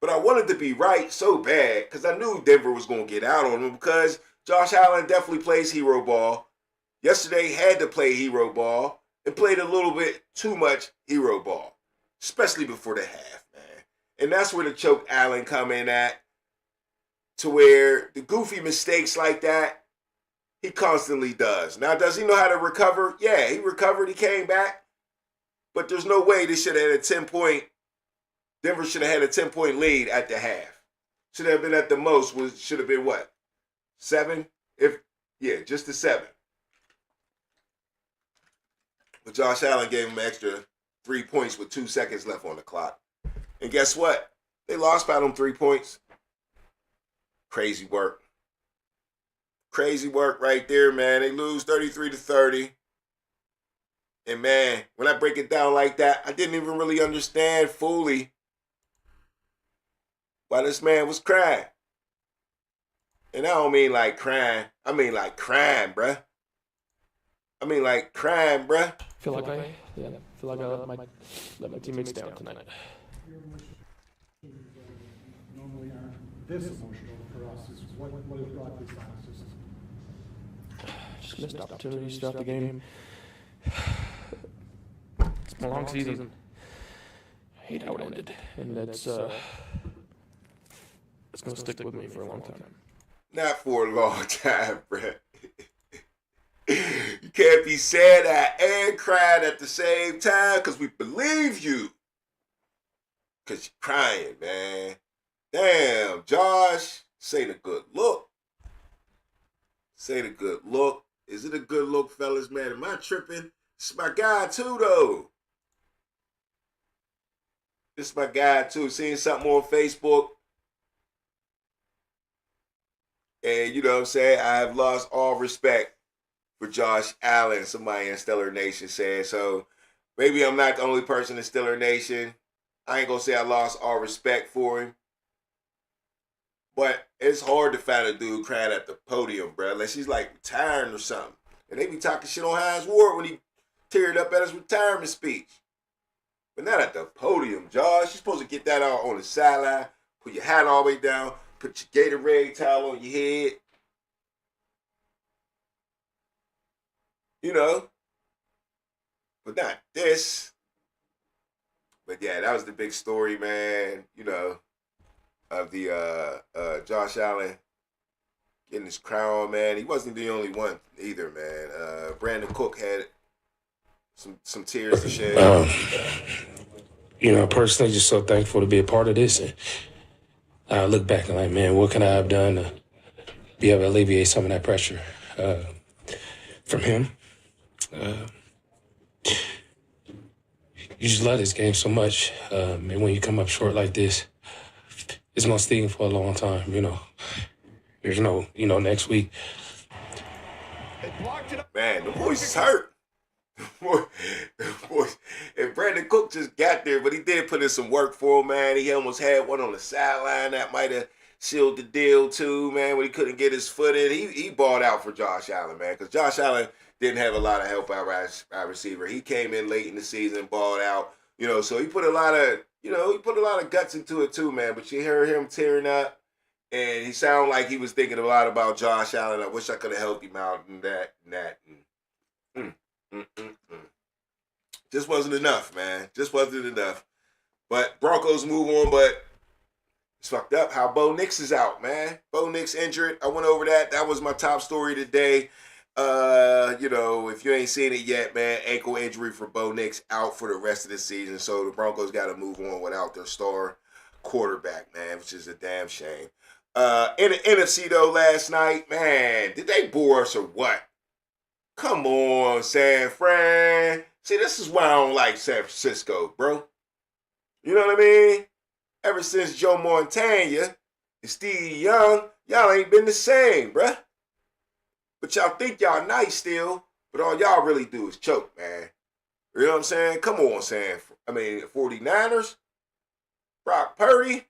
But I wanted to be right so bad because I knew Denver was going to get out on him because Josh Allen definitely plays hero ball. Yesterday had to play hero ball and played a little bit too much hero ball, especially before the half, man. And that's where the choke Allen come in at, to where the goofy mistakes like that, he constantly does. Now, does he know how to recover? Yeah, he recovered. He came back. But there's no way they should have had a 10-point. Denver should have had a 10-point lead at the half. Should have been at the most. Should have been what? 7? Just a 7. But Josh Allen gave him an extra 3 points with 2 seconds left on the clock. And guess what? They lost by them 3 points. Crazy work. Crazy work right there, man. They lose 33-30. And man, when I break it down like that, I didn't even really understand fully why this man was crying. And I don't mean like crying. I mean like crying, bruh. I feel like I let my teammates down tonight. Normally aren't this emotional for us. Is what has brought this on? Just missed opportunities throughout the game. It's been a long season. I hate how it ended, and it's gonna stick with me for a long time. Not for a long time, bruh. You can't be sad and crying at the same time because we believe you. Because you're crying, man. Damn, Josh. Say the good look. Say the good look. Is it a good look, fellas, man? Am I tripping? This is my guy, too, though. This is my guy, too. Seeing something on Facebook. And, you know what I'm saying? I have lost all respect for Josh Allen, somebody in Stellar Nation said. So maybe I'm not the only person in Stellar Nation. I ain't going to say I lost all respect for him. But it's hard to find a dude crying at the podium, bro. Unless he's like retiring or something. And they be talking shit on Hines Ward when he teared up at his retirement speech. But not at the podium, Josh. You're supposed to get that out on the sideline. Put your hat all the way down. Put your Gatorade towel on your head. You know. But not this. But yeah, that was the big story, man. You know, of the Josh Allen getting his crown, man. He wasn't the only one either, man. Brandon Cook had some tears to shed. You know, personally, just so thankful to be a part of this. And I look back and like, man, what can I have done to be able to alleviate some of that pressure from him? You just love this game so much, and when you come up short like this, it's gonna sting for a long time. You know, there's no, next week. Man, the boys is hurt. The boys, and Brandon Cook just got there, but he did put in some work for him, man. He almost had one on the sideline that might have sealed the deal too, man. When he couldn't get his foot in, he balled out for Josh Allen, man, because Josh Allen didn't have a lot of help out our receiver. He came in late in the season, balled out, so he put a lot of, guts into it too, man. But you heard him tearing up, and he sounded like he was thinking a lot about Josh Allen. I wish I could have helped him out and that. Just wasn't enough, man. Just wasn't enough. But Broncos move on, but it's fucked up how Bo Nix is out, man. Bo Nix injured. I went over that. That was my top story today. If you ain't seen it yet, man, ankle injury for Bo Nix out for the rest of the season. So the Broncos got to move on without their star quarterback, man, which is a damn shame. In the NFC, though, last night, man, did they bore us or what? Come on, San Fran. See, this is why I don't like San Francisco, bro. You know what I mean? Ever since Joe Montana and Steve Young, y'all ain't been the same, bruh. But y'all think y'all nice still, but all y'all really do is choke, man. You know what I'm saying? Come on, 49ers. Brock Purdy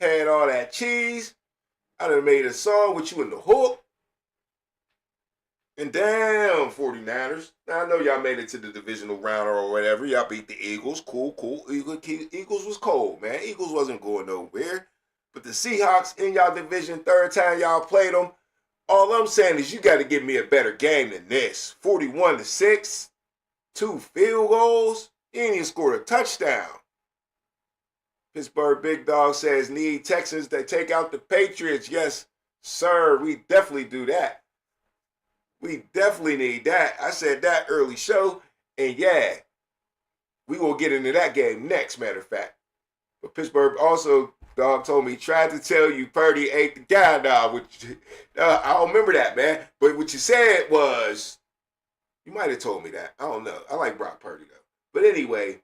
had all that cheese. I done made a song with you in the hook. And damn, 49ers. Now, I know y'all made it to the divisional round or whatever. Y'all beat the Eagles. Cool. Eagles was cold, man. Eagles wasn't going nowhere. But the Seahawks in y'all division, third time y'all played them, all I'm saying is you got to give me a better game than this. 41-6, 2 field goals. You ain't even scored a touchdown. Pittsburgh Big Dog says, need Texans to take out the Patriots. Yes, sir, we definitely do that. We definitely need that. I said that early show, and yeah, we will get into that game next, matter of fact. But Pittsburgh also, Dog told me, tried to tell you Purdy ate the guy now, which I don't remember that, man. But what you said was, you might have told me that. I don't know. I like Brock Purdy, though. But anyway,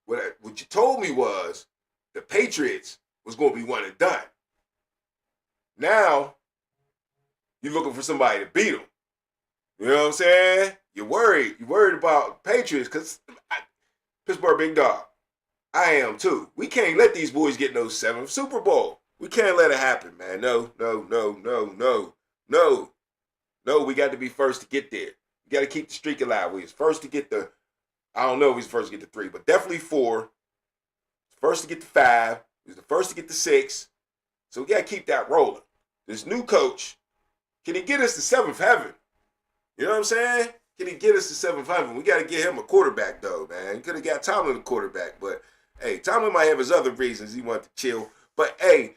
what you told me was the Patriots was going to be one and done. Now, you're looking for somebody to beat them. You know what I'm saying? You're worried. You're worried about Patriots because Pittsburgh Big Dog. I am too. We can't let these boys get no 7th Super Bowl. We can't let it happen, man. No. No, we got to be first to get there. We got to keep the streak alive. We was first to get the, I don't know if he's first to get the 3, but definitely 4. First to get the 5. He was the first to get the 6. So we got to keep that rolling. This new coach, can he get us to 7th heaven? You know what I'm saying? Can he get us to 7th heaven? We got to get him a quarterback, though, man. Could have got Tomlin a quarterback, but hey, Tomlin might have his other reasons he wanted to chill. But hey,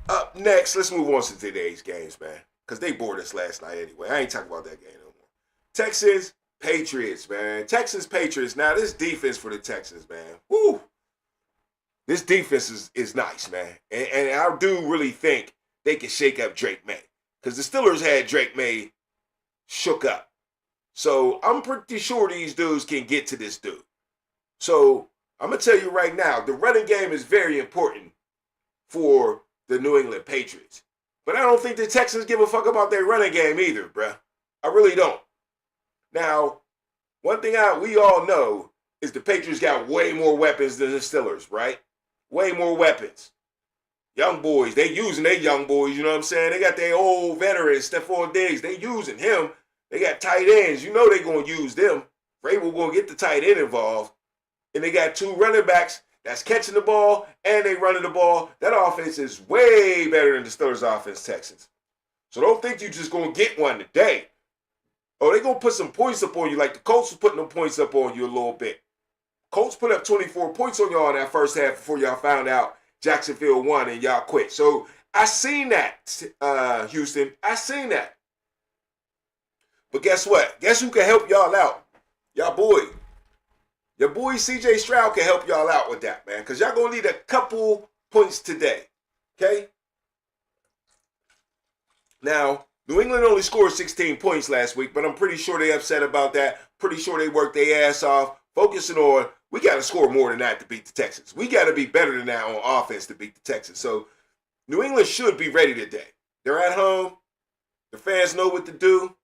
up next, let's move on to today's games, man, because they bored us last night anyway. I ain't talking about that game no more. Texans, Patriots, man. Texans, Patriots. Now, this defense for the Texans, man. Woo! This defense is nice, man. And I do really think they can shake up Drake May. Because the Steelers had Drake May shook up. So I'm pretty sure these dudes can get to this dude. So I'm going to tell you right now, the running game is very important for the New England Patriots. But I don't think the Texans give a fuck about their running game either, bruh. I really don't. Now, one thing we all know is the Patriots got way more weapons than the Steelers, right? Way more weapons. Young boys, they using their young boys, you know what I'm saying? They got their old veterans, Stephon Diggs, they using him. They got tight ends, you know they going to use them. Vrabel going to get the tight end involved. And they got 2 running backs that's catching the ball and they running the ball. That offense is way better than the Steelers offense, Texans. So don't think you just going to get one today. Oh, they going to put some points up on you like the Colts was putting them points up on you a little bit. Colts put up 24 points on y'all in that first half before y'all found out Jacksonville won and y'all quit. So I seen that, Houston. I seen that. But guess what? Guess who can help y'all out? Y'all boy. Your boy CJ Stroud can help y'all out with that, man. Because y'all going to need a couple points today. Okay? Now, New England only scored 16 points last week, but I'm pretty sure they upset about that. Pretty sure they worked their ass off, focusing on, we got to score more than that to beat the Texans. We got to be better than that on offense to beat the Texans. So New England should be ready today. They're at home. The fans know what to do.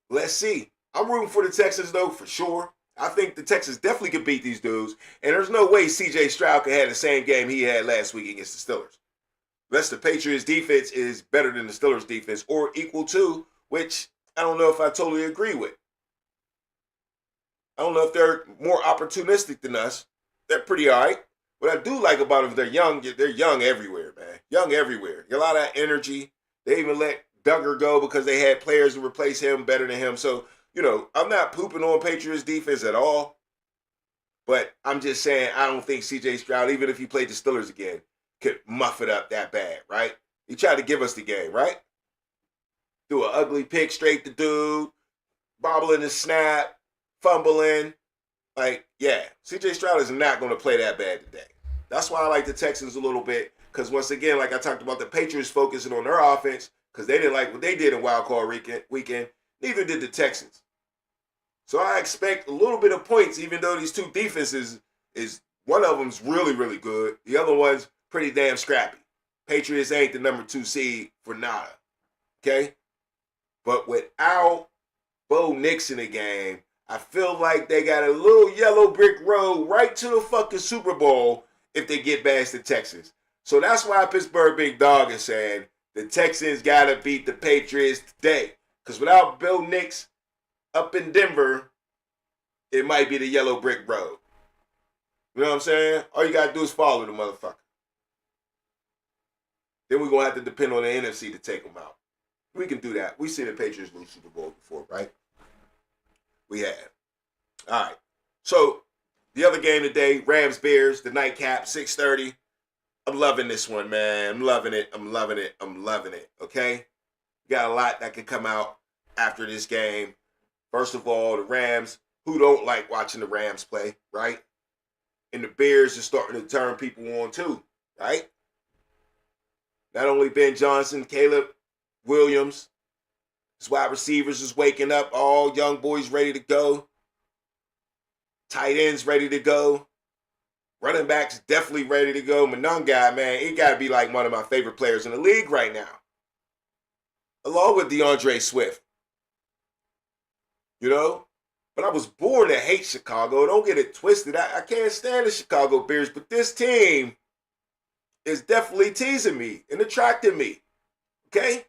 Let's see. I'm rooting for the Texans, though, for sure. I think the Texans definitely could beat these dudes. And there's no way C.J. Stroud could have the same game he had last week against the Steelers. Unless the Patriots' defense is better than the Steelers' defense or equal to, which I don't know if I totally agree with. I don't know if they're more opportunistic than us. They're pretty all right. What I do like about them, they're young everywhere, man. Young everywhere. A lot of energy. They even let Duggar go because they had players to replace him better than him. So, you know, I'm not pooping on Patriots defense at all. But I'm just saying I don't think C.J. Stroud, even if he played the Steelers again, could muff it up that bad, right? He tried to give us the game, right? Threw an ugly pick straight to dude, bobbling the snap, fumbling. Like, yeah, C.J. Stroud is not going to play that bad today. That's why I like the Texans a little bit, because once again, like I talked about, the Patriots focusing on their offense because they didn't like what they did in Wild Card weekend. Neither did the Texans. So I expect a little bit of points, even though these two defenses is one of them's really, really good. The other one's pretty damn scrappy. Patriots ain't the number 2 seed for nada. Okay? But without Bo Nix in the game, I feel like they got a little yellow brick road right to the fucking Super Bowl if they get past the Texans. So that's why Pittsburgh Big Dog is saying The Texans got to beat the Patriots today. Because without Bill Nix up in Denver, it might be the yellow brick road. You know what I'm saying? All you got to do is follow the motherfucker. Then we're going to have to depend on the NFC to take them out. We can do that. We've seen the Patriots lose Super Bowl before, right? We have. All right. So, the other game today, Rams-Bears, the nightcap, 6:30. I'm loving this one, man. I'm loving it. I'm loving it. I'm loving it, okay? Got a lot that can come out after this game. First of all, the Rams, who don't like watching the Rams play, right? And the Bears are starting to turn people on too, right? Not only Ben Johnson, Caleb Williams, his wide receivers is waking up, all young boys ready to go. Tight ends ready to go. Running backs definitely ready to go. Mononga, man, he got to be like one of my favorite players in the league right now. Along with DeAndre Swift. You know? But I was born to hate Chicago. Don't get it twisted. I can't stand the Chicago Bears, but this team is definitely teasing me and attracting me. Okay?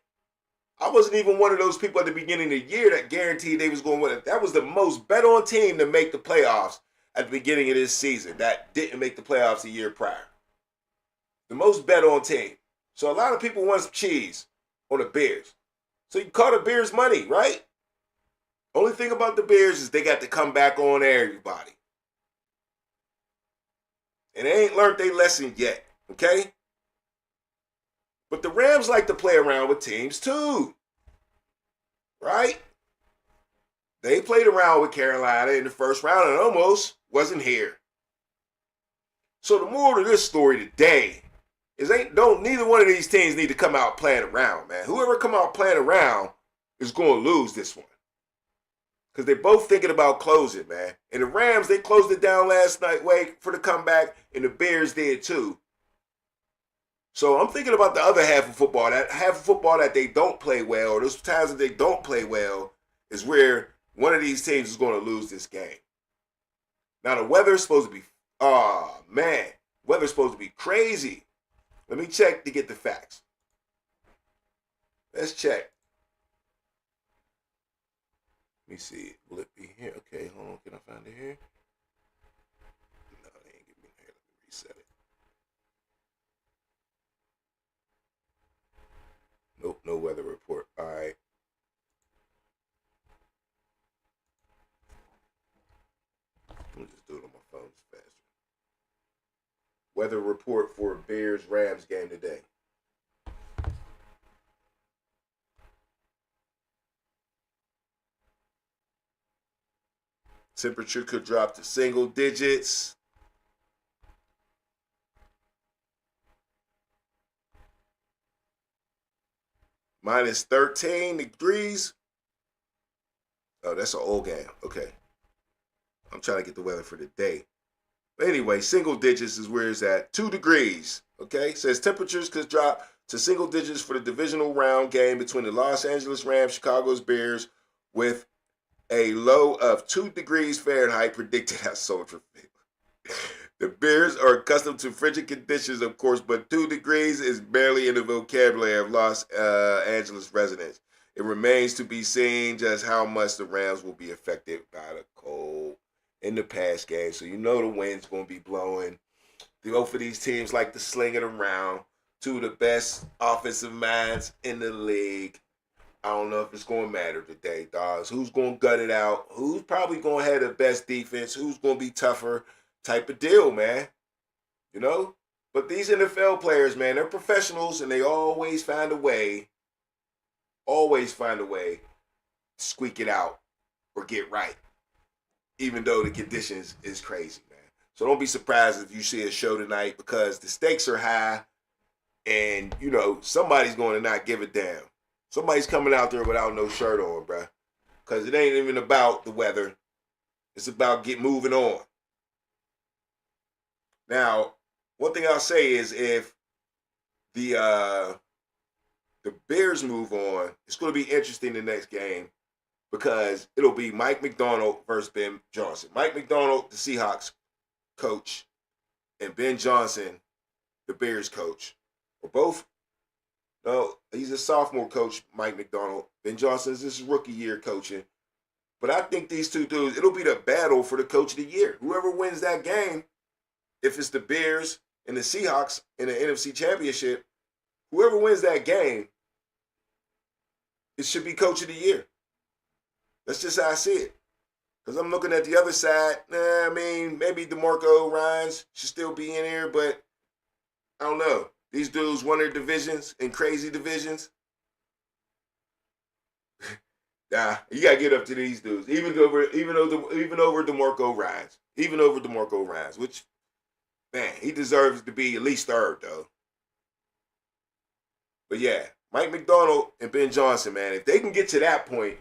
I wasn't even one of those people at the beginning of the year that guaranteed they was going to win it. That was the most bet on team to make the playoffs at the beginning of this season that didn't make the playoffs the year prior. The most bet on team. So a lot of people want some cheese on the Bears. So you call the Bears money, right? Only thing about the Bears is they got to come back on everybody. And they ain't learned their lesson yet, okay? But the Rams like to play around with teams too, right? They played around with Carolina in the first round and almost wasn't here. So the moral of this story today is neither one of these teams need to come out playing around, man. Whoever come out playing around is going to lose this one. Because they're both thinking about closing, man. And the Rams, they closed it down last night, wait for the comeback, and the Bears did too. So I'm thinking about the other half of football, that half of football that they don't play well, or those times that they don't play well, is where one of these teams is going to lose this game. Now the weather's supposed to be, weather's supposed to be crazy. Let me check to get the facts. Let's check. Let me see. Will it be here? Okay, hold on. Can I find it here? No, they ain't giving me here. Let me reset it. Nope, no weather report. All right. Let me just do it on my phone. It's faster. Weather report for Bears-Rams game today. Temperature could drop to single digits. Minus 13 degrees. Oh, that's an old game. Okay. I'm trying to get the weather for the day. But anyway, single digits is where it's at. 2 degrees. Okay. Says temperatures could drop to single digits for the divisional round game between the Los Angeles Rams, Chicago's Bears, with a low of 2 degrees Fahrenheit predicted at Soldier Field. The Bears are accustomed to frigid conditions, of course, but 2 degrees is barely in the vocabulary of Los Angeles residents. It remains to be seen just how much the Rams will be affected by the cold in the past game. So you know the wind's going to be blowing. Both of these teams like to sling it around. 2 of the best offensive minds in the league. I don't know if it's going to matter today, dogs. Who's going to gut it out? Who's probably going to have the best defense? Who's going to be tougher? Type of deal, man. You know? But these NFL players, man, they're professionals and they always find a way to squeak it out or get right. Even though the conditions is crazy, man. So don't be surprised if you see a show tonight because the stakes are high and, you know, somebody's going to not give a damn. Somebody's coming out there without no shirt on, bruh. Because it ain't even about the weather. It's about moving on. Now, one thing I'll say is if the Bears move on, it's going to be interesting the next game because it'll be Mike Macdonald versus Ben Johnson. Mike Macdonald, the Seahawks coach, and Ben Johnson, the Bears coach, are both No, he's a sophomore coach, Mike Macdonald. Ben Johnson is his rookie year coaching. But I think these two dudes, it'll be the battle for the coach of the year. Whoever wins that game, if it's the Bears and the Seahawks in the NFC Championship, whoever wins that game, it should be coach of the year. That's just how I see it. Because I'm looking at the other side. I mean, maybe DeMarco Ryans should still be in here, but I don't know. These dudes won their divisions in crazy divisions. Nah, you gotta get up to these dudes. Even over DeMarco Ryans. Even over DeMarco Ryans, which, man, he deserves to be at least third, though. But yeah, Mike Macdonald and Ben Johnson, man, if they can get to that point.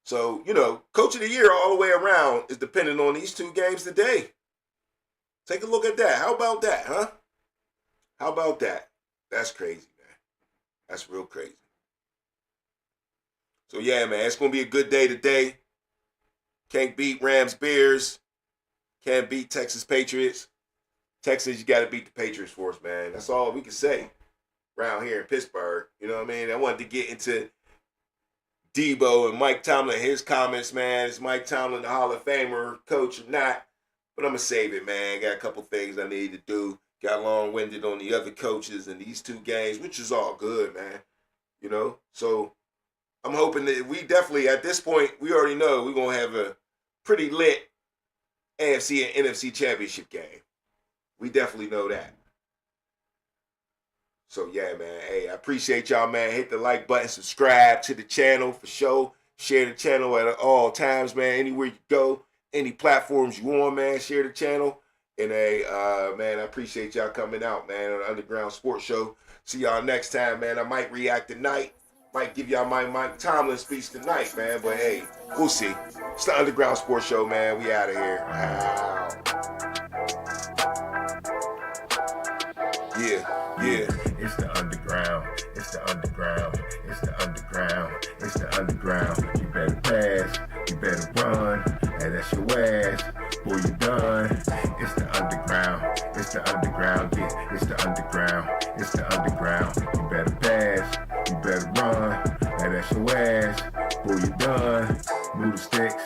So, coach of the year all the way around is dependent on these two games today. Take a look at that. How about that, huh? How about that? That's crazy, man. That's real crazy. So, yeah, man, it's going to be a good day today. Can't beat Rams Bears. Can't beat Texas Patriots. Texas, you got to beat the Patriots for us, man. That's all we can say around here in Pittsburgh. You know what I mean? I wanted to get into Debo and Mike Tomlin, his comments, man. Is Mike Tomlin the Hall of Famer, coach or not? But I'm going to save it, man. Got a couple things I need to do. Got long-winded on the other coaches in these two games, which is all good, man. So I'm hoping that we definitely, at this point, we already know we're going to have a pretty lit AFC and NFC championship game. We definitely know that. So, yeah, man. Hey, I appreciate y'all, man. Hit the like button. Subscribe to the channel for sure. Share the channel at all times, man. Anywhere you go. Any platforms you on, man. Share the channel. And, hey, man, I appreciate y'all coming out, man, on the Underground Sports Show. See y'all next time, man. I might react tonight. Might give y'all my Mike Tomlin speech tonight, man. But, hey, we'll see. It's the Underground Sports Show, man. We out of here. Wow. Yeah. It's the underground. It's the underground. It's the underground. It's the underground. You better pass. You better run. And that's your ass. Boy, you done. It's the underground. It's the underground. Yeah, it's the underground. It's the underground. You better pass. You better run. And that's your ass. Boy, you done. Move the sticks.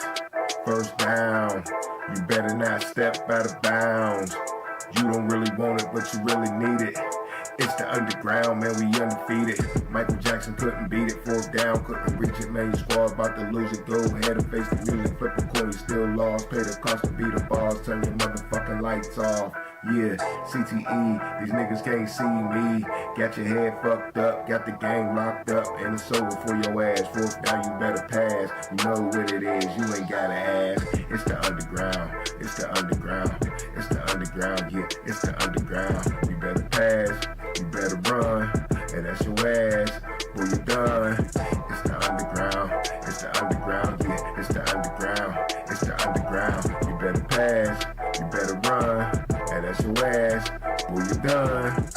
First down. You better not step out of bounds. You don't really want it, but you really need it. It's the underground, man, we undefeated. Michael Jackson couldn't beat it, fourth down, couldn't reach it, man, your squad about to lose it. Go ahead and face the music, flip the coin, you still lost. Pay the cost to beat the balls, turn your motherfucking lights off. Yeah, CTE, these niggas can't see me. Got your head fucked up, got the game locked up, and it's over for your ass. Fourth down, you better pass. You know what it is, you ain't gotta ask. It's the underground, it's the underground, it's the underground, yeah, it's the underground. You better pass, you better run, and that's your ass. Boy, you done. It's the underground, it's the underground, yeah, it's the underground, it's the underground. You better pass, you better run, and that's your ass. Boy, you done.